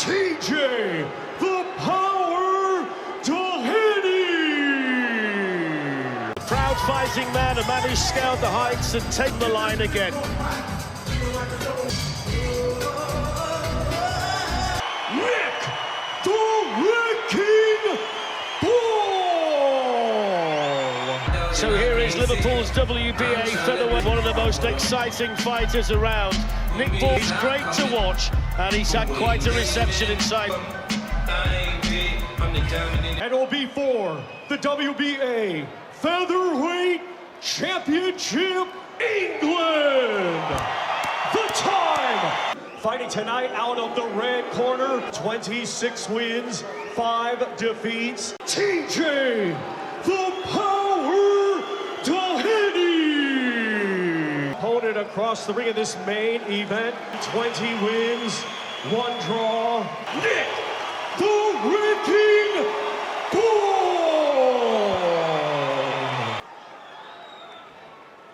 TJ, the Power Doheny. Proud fighting man, a man who scaled the heights and taken the line again. Nick, the Red King Ball. So here is Liverpool's WBA featherweight, one of the most exciting fighters around. Nick Ball is great to watch, and he's had quite a reception inside. And it'll be for the WBA Featherweight Championship, England. The time. Fighting tonight out of the red corner, 26 wins, 5 defeats. TJ, the Power Doheny. Opponent across the ring in this main event, 20 wins, 1 draw. Nick, the Red King Ball.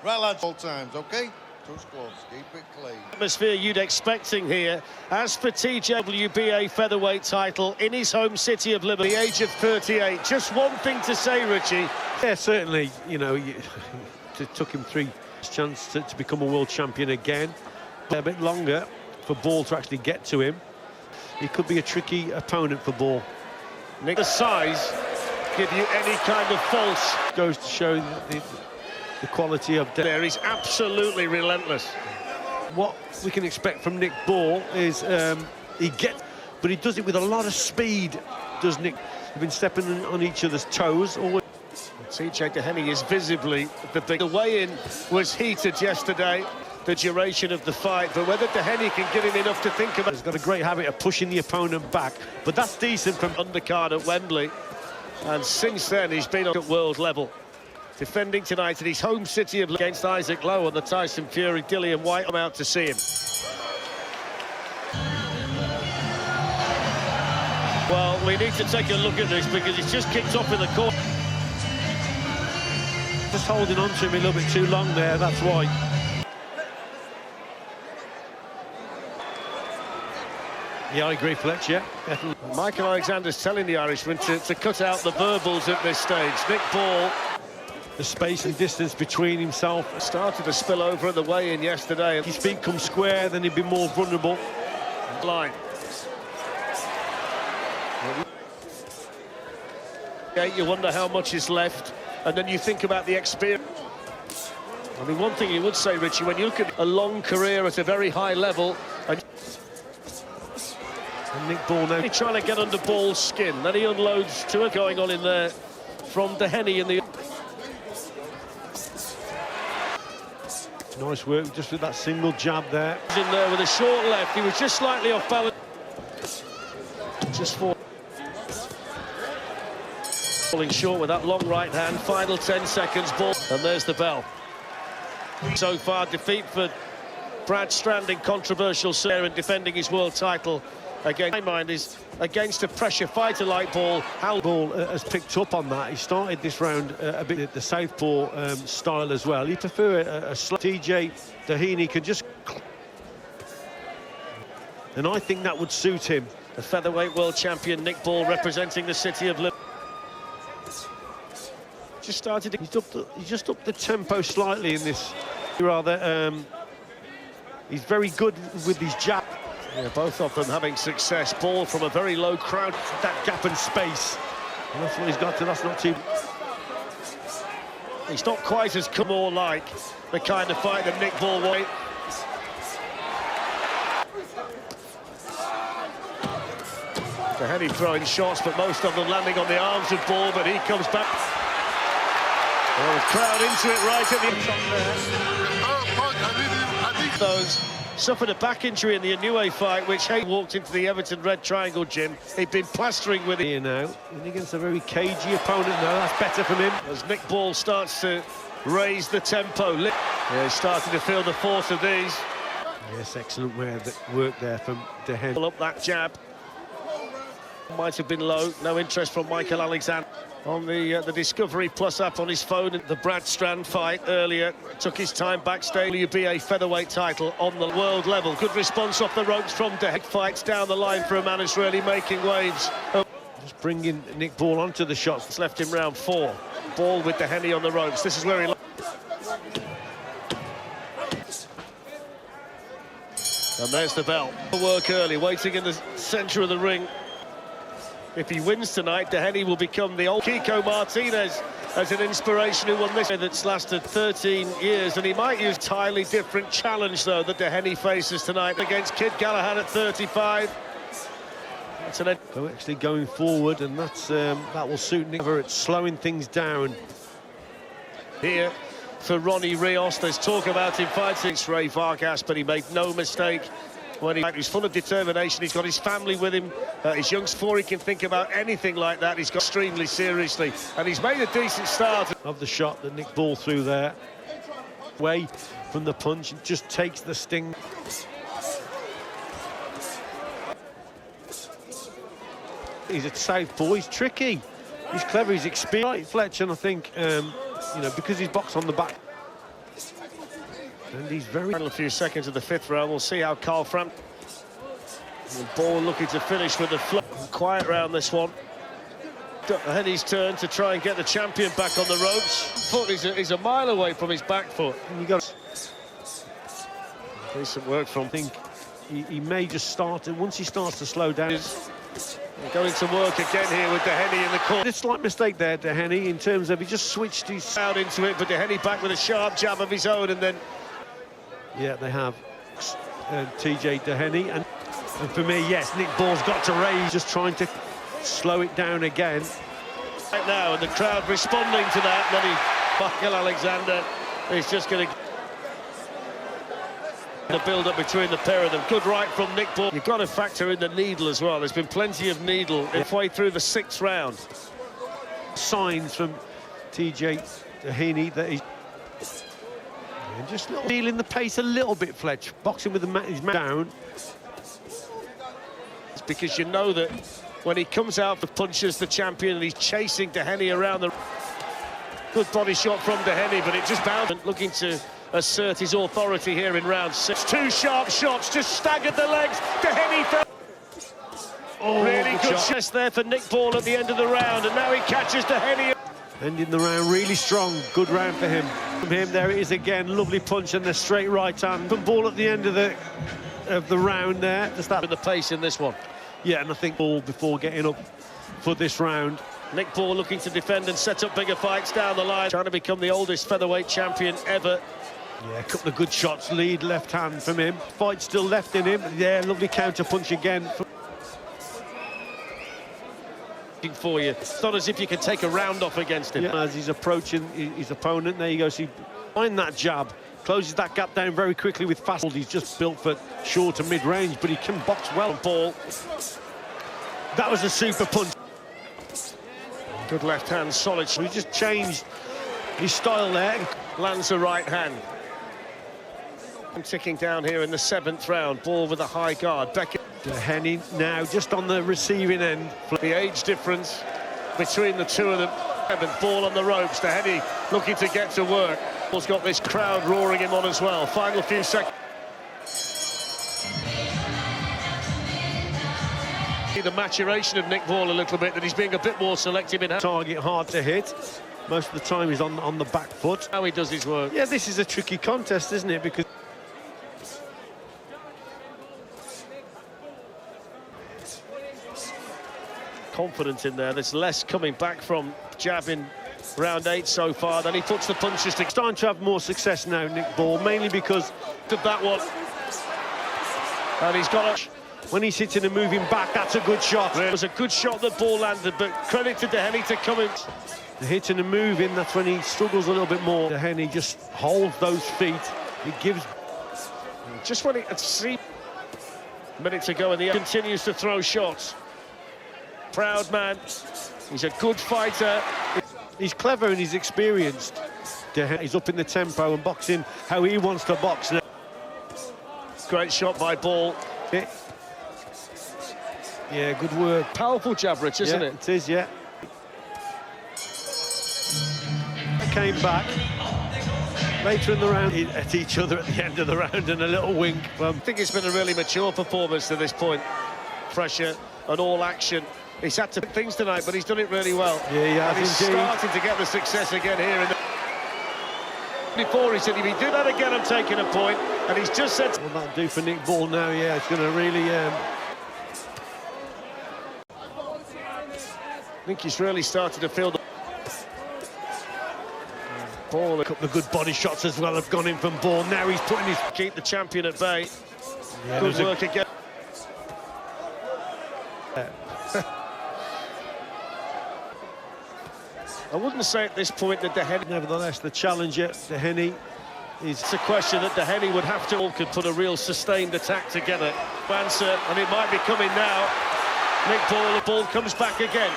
Right, lads, all times, okay? 2 scores, keep it clean. Atmosphere you'd expecting here. As for TJ, WBA featherweight title in his home city of Liverpool, the age of 38. Just one thing to say, Richie. Yeah, certainly, you know, it took him 3 chances to become a world champion again. A bit longer for Ball to actually get to him. He could be a tricky opponent for Ball. Nick, the size give you any kind of false. Goes to show the quality of There, he's absolutely relentless. what we can expect from Nick Ball is but he does it with a lot of speed. Does Nick? They've been stepping on each other's toes. Always. TJ Doheny is visibly the big. The weigh-in was heated yesterday, the duration of the fight, but whether Doheny can give him enough to think about. He's got a great habit of pushing the opponent back, but that's decent from undercard at Wembley, and since then he's been at world level. Defending tonight in his home city of against Isaac Lowe on the Tyson Fury. Dillian White, I'm out to see him. Well, we need to take a look at this because he's just kicked off in the corner. just holding on to him a little bit too long there, that's why. Yeah, I agree, Fletch, yeah. Michael Alexander's telling the Irishman to cut out the verbals at this stage. Nick Ball, The space and distance between himself. started to spill over at the weigh-in yesterday. If his feet come square, then he'd be more vulnerable. Line. You wonder how much is left, and then you think about the experience. I mean, one thing you would say, Richie, when you look at a long career at a very high level, and Nick Ball now trying to get under Ball's skin, then he unloads to it going on in there from Doheny in the. nice work just with that single jab there. In there with a short left, he was just slightly off balance. Just falling short with that long right hand. Final 10 seconds, Ball, and there's the bell. So far, defeat for Brad Strand in controversial share in defending his world title. Again, my mind is against a pressure fighter like Ball. How Ball has picked up on that. He started this round a bit the southpaw style as well. You prefer a TJ Doheny can just, and I think that would suit him. the featherweight world champion Nick Ball representing the city of Liverpool. Just started. He's just upped the tempo slightly in this. Rather, he's very good with his jab. Yeah, both of them having success. Ball from a very low crowd. That gap and space. And that's what he's got to. That's not too. He's not quite as more like the kind of fight that Nick Ball was. Doheny throwing shots, but most of them landing on the arms of Ball, but he comes back. Well, the crowd into it right at the end. Those suffered a back injury in the Inoue fight, which he walked into the Everton Red Triangle gym. He'd been plastering with it. Here now, and against a very cagey opponent now, that's better from him. As Nick Ball starts to raise the tempo. Yeah, he's starting to feel the force of these. Yes, excellent work there from Doheny. Pull up that jab. Might have been low. No interest from Michael Alexander on the Discovery Plus app on his phone. The Brad Strand fight earlier took his time backstage. WBA featherweight title on the world level. Good response off the ropes from Deheny. Fights down the line for a man who's really making waves. Just bringing Nick Ball onto the shots. It's left him round 4. Ball with Deheny on the ropes. This is where he... And there's the bell. Work early, waiting in the centre of the ring. If he wins tonight, Deheny will become the old Kiko Martinez as an inspiration who won this. That's lasted 13 years, and he might use entirely different challenge, though, that Deheny faces tonight against Kid Galahad at 35. That's an end. So actually going forward, and that's that will suit Nick. It's slowing things down. Here for Ronnie Rios, there's talk about him fighting Ray Vargas, but he made no mistake when he's full of determination. He's got his family with him, his youngster. Before he can think about anything like that, he's got extremely seriously, and he's made a decent start. Of the shot that Nick Ball threw there, away from the punch, it just takes the sting. He's a southpaw, he's tricky, he's clever, he's experienced. Right, Fletcher, and I think, you know, because he's boxed on the back. And he's very... Final few seconds of the 5th round, we'll see how Carl Frampton... Ball looking to finish with the flow. Quiet round this one. Deheny's turn to try and get the champion back on the ropes. Foot, he's a mile away from his back foot. And you got... Decent work from... I think he may just start, and once he starts to slow down... Going to work again here with Deheny in the corner. A slight mistake there, Deheny, in terms of he just switched his... Out into it, but Deheny back with a sharp jab of his own, and then... Yeah, they have TJ Deheny, and for me, yes, Nick Ball's got to raise, just trying to slow it down again. Right now, and the crowd responding to that. Michael Alexander is just going to... The build-up between the pair of them. Good right from Nick Ball. You've got to factor in the needle as well. There's been plenty of needle halfway through the 6th round. Signs from TJ Deheny that he's... And just feeling the pace a little bit, Fletch. Boxing with his man down. It's because you know that when he comes out for punches, the champion, and he's chasing Deheny around the... Good body shot from Deheny, but it just bounced. Looking to assert his authority here in round 6. 2 sharp shots, just staggered the legs. Deheny fell. Oh, really good shot there for Nick Ball at the end of the round, and now he catches Deheny. Ending the round really strong. Good round for him. From him, there it is again. Lovely punch and the straight right hand. From Ball at the end of the round there. Just that with the pace in this one. Yeah, and I think Ball before getting up for this round. Nick Ball looking to defend and set up bigger fights down the line. Trying to become the oldest featherweight champion ever. Yeah, a couple of good shots. Lead left hand from him. Fight still left in him. Yeah, lovely counter punch again. For you. It's not as if you can take a round off against him. Yeah, as he's approaching his opponent, there you go. See, find that jab, closes that gap down very quickly with fast. He's just built for short to mid-range, but he can box well. Ball. That was a super punch. Good left hand, solid. He just changed his style there. Lands a right hand. I'm ticking down here in the 7th round. Ball with a high guard. Beckett. Deheny now just on the receiving end. The age difference between the two of them. Ball on the ropes. Deheny looking to get to work. Ball's got this crowd roaring him on as well. Final few seconds. The maturation of Nick Ball a little bit, that he's being a bit more selective in target, hard to hit. Most of the time he's on the back foot. How he does his work. Yeah, this is a tricky contest, isn't it? Because confident in there. There's less coming back from jab in round 8 so far. Then he puts the punches to... Starting to have more success now, Nick Ball, mainly because of that one. And he's got a... When he's hitting and moving back, that's a good shot. It was a good shot that Ball landed, but credit to Deheny to come in. The hitting and moving, that's when he struggles a little bit more. Deheny just holds those feet. It gives... Just when it... 3 minutes ago, and he continues to throw shots. Proud man. He's a good fighter. He's clever and he's experienced. He's up in the tempo and boxing how he wants to box now. Great shot by Ball. Yeah, good work. Powerful jab, Rich, isn't Yeah, it? It is, yeah. Came back later in the round at each other at the end of the round, and a little wink from... I think it's been a really mature performance to this point. Pressure and all action. He's had to do things tonight, but he's done it really well. Yeah, he has and he's indeed. starting to get the success again here. Before he said, if he do that again, I'm taking a point. And he's just said... What will that do for Nick Ball now? Yeah, it's going to really... I think he's really started to feel the... Ball. A couple of good body shots as well have gone in from Ball. Now he's putting his... Keep the champion at bay. Yeah, good work again. I wouldn't say at this point that Doheny... Nevertheless, the challenger, Doheny, is... It's a question that Doheny would have to... could put a real sustained attack together. Answer, and it might be coming now. Nick Ball, the ball comes back again.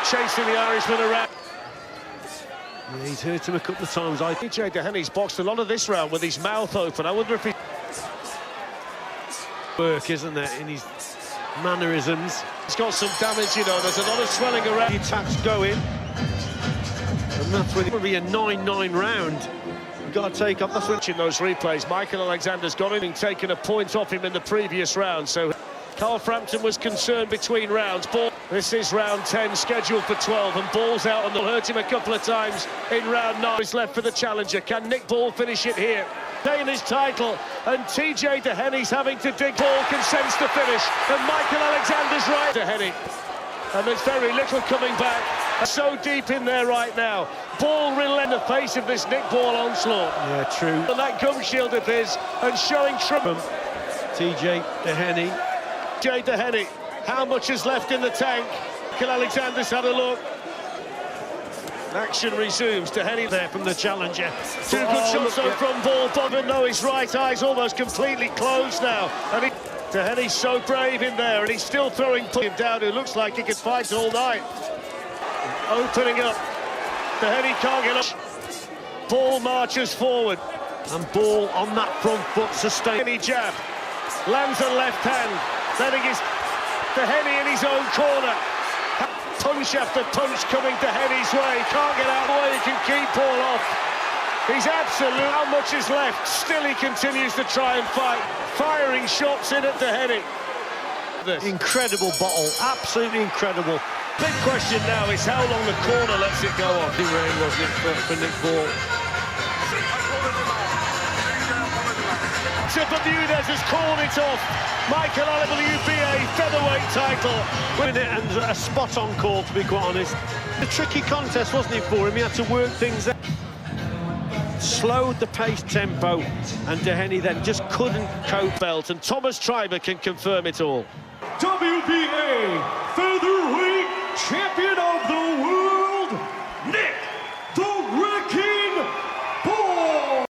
Chasing the Irishman around. Yeah, he's hurt him a couple of times. TJ Doheny's boxed a lot of this round with his mouth open. I wonder if he... Work, isn't there, in his mannerisms. He's got some damage, you know. There's a lot of swelling around. The attack's going. And that's when it'll be a 9-9 round. You've got to take up... That's when... In those replays, Michael Alexander's got him and taken a point off him in the previous round, so... Carl Frampton was concerned between rounds. Ball. This is round 10, scheduled for 12, and Ball's out, and they'll hurt him a couple of times in round 9. He's left for the challenger. Can Nick Ball finish it here? Gain his title, and TJ Doheny's having to dig. Ball consents to finish, and Michael Alexander's right. Doheny, and there's very little coming back. So deep in there right now. Ball relent the face of this Nick Ball onslaught. Yeah, true. And that gum shield of his, and showing trouble. TJ Doheny. TJ Doheny, how much is left in the tank? Michael Alexander's had a look. Action resumes. Doheny there from the challenger. Two good shots on from Ball. Bodman, though, his right eye's almost completely closed now. And Doheny's so brave in there, and he's still throwing him down, who looks like he could fight all night. Opening up. Doheny can't get up. Ball marches forward. And Ball on that front foot sustained. Doheny jab. Lands a left hand. Letting his Doheny in his own corner. Punch after punch coming Doheny's way. Can't get out of the way. He can keep Ball off. He's absolute. How much is left? Still he continues to try and fight. Firing shots in at Doheny. Incredible bottle. Absolutely incredible. Big question now is how long the corner lets it go on. Big round, wasn't it, for Nick Ball? Bermudez has called it off. Michael WBA featherweight title. Winning it, and a spot-on call, to be quite honest. A tricky contest, wasn't it, for him? He had to work things out. Slowed the pace tempo, and Doheny then just couldn't cope. Belt, and Thomas Treiber can confirm it all. WBA